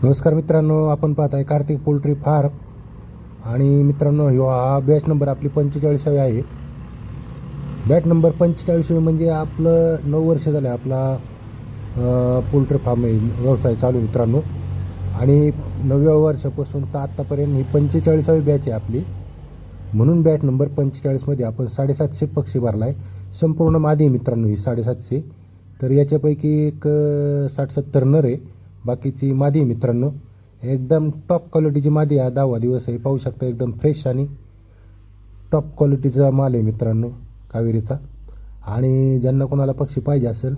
नमस्कार मित्रांनो, आपण पाहत आहे कार्तिक पोल्ट्री फार्म. आणि मित्रांनो, हा बॅच नंबर आपली 45वी आहे. बॅच नंबर 45वी म्हणजे आपलं 9 वर्ष झालं आपला पोल्ट्री फार्म व्यवसाय चालू मित्रांनो. आणि 9व्या वर्षापासून तर आत्तापर्यंत ही 45वी बॅच आहे आपली. म्हणून बॅच नंबर 45मध्ये आपण 750 पक्षी भरला आहे. संपूर्ण मादी मित्रांनो ही 750. तर याच्यापैकी एक 60-70 नर आहे, बाकीची मादी मित्रांनो. एकदम टॉप क्वालिटीची मादी आहे. 10वा दिवस आहे, पाहू शकता एकदम फ्रेश आणि टॉप क्वालिटीचा माल आहे मित्रांनो कावेरीचा. आणि ज्यांना कोणाला पक्षी पाहिजे असेल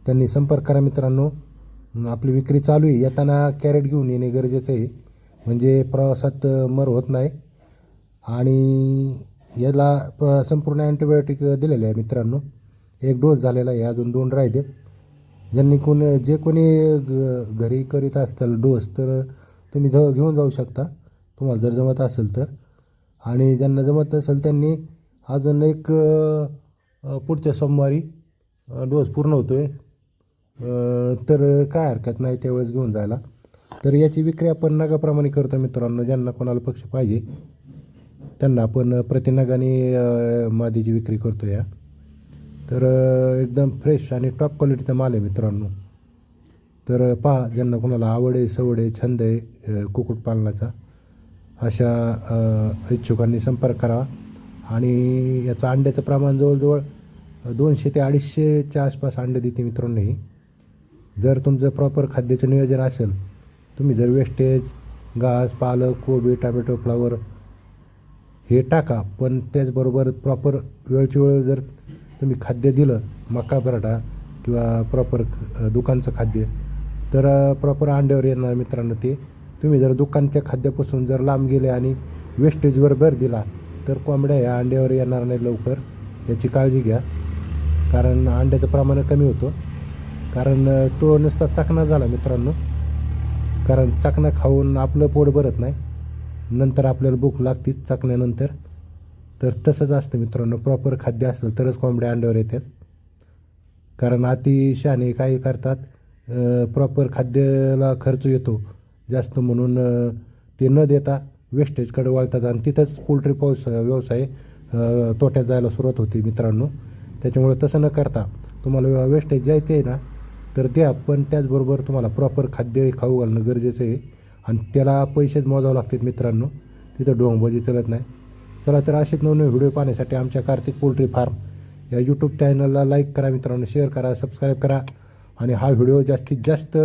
त्यांनी संपर्क करा मित्रांनो. आपली विक्री चालू आहे. येताना कॅरेट घेऊन येणे गरजेचं आहे, म्हणजे प्रवासात मर होत नाही. आणि याला संपूर्ण अँटीबायोटिक दिलेले आहे मित्रांनो. एक डोस झालेला आहे, अजून 2 राहिलेत. जे कोणी घरी करीत असतील डोस तर तुम्ही घेऊन जाऊ शकता, तुम्हाला जर जमत असेल तर. आणि ज्यांना जमत नसेल त्यांनी अजून एक पुढच्या सोमवारी डोस पूर्ण होतो आहे, तर काय हरकत नाही त्यावेळेस घेऊन जायला. तर याची विक्री आपण नगाप्रमाणे करतो मित्रांनो. ज्यांना कोणाला पक्षी पाहिजे त्यांना आपण प्रतिनगाने मादीची विक्री करतो या. तर एकदम फ्रेश आणि टॉप क्वालिटीचा माल आहे मित्रांनो. तर पहा, ज्यांना कोणाला आवड आहे, सवड आहे, छंद आहे कुक्कुटपालनाचा, अशा इच्छुकांनी संपर्क करावा. आणि याचं अंड्याचं प्रमाण जवळजवळ 200 ते 250च्या आसपास अंडे देते मित्रांनो ही. जर तुमचं प्रॉपर खाद्याचं नियोजन असेल, तुम्ही जर वेस्टेज घास, पालक, कोबी, टमॅटो, फ्लावर हे टाका, पण त्याचबरोबर प्रॉपर वेळची वेळ जर तुम्ही खाद्य दिलं, मका पराठा किंवा प्रॉपर दुकानचं खाद्य, तर प्रॉपर अंड्यावर येणार मित्रांनो ते. तुम्ही जर दुकानच्या खाद्यापासून जर लांब गेले आणि वेस्टेजवर भर दिला तर कोंबड्या ह्या अंड्यावर येणार नाही लवकर. याची काळजी घ्या, कारण अंड्याचं प्रमाण कमी होतं. कारण तो नुसता चकना झाला मित्रांनो. कारण चकना खाऊन आपलं पोट भरत नाही, नंतर आपल्याला भूक लागते चकण्यानंतर. तर तसंच असतं मित्रांनो, प्रॉपर खाद्य असलं तरच कोंबड्या अंड्यावर येतात. कारण अतिशहाणे काही करतात, प्रॉपर खाद्याला खर्च येतो जास्त म्हणून ते न देता वेस्टेजकडे वळतात आणि तिथंच पोल्ट्री व्यवसाय तोट्यात जायला सुरुवात होते मित्रांनो. त्याच्यामुळे तसं न करता तुम्हाला वेस्टेज द्यायचं आहे ना तर द्या, पण त्याचबरोबर तुम्हाला प्रॉपर खाद्य खाऊ घालणं गरजेचं आहे. आणि त्याला पैसेच मोजावं लागतात मित्रांनो, तिथं ढोंगबाजी चलत नाही. चला, तर असेच नवनवीन व्हिडिओ पाहण्यासाठी आमच्या कार्तिक पोल्ट्री फार्म या यूट्यूब चॅनलला लाईक करा मित्रांनो, शेअर करा, सबस्क्राईब करा. आणि हा व्हिडिओ जास्तीत जास्त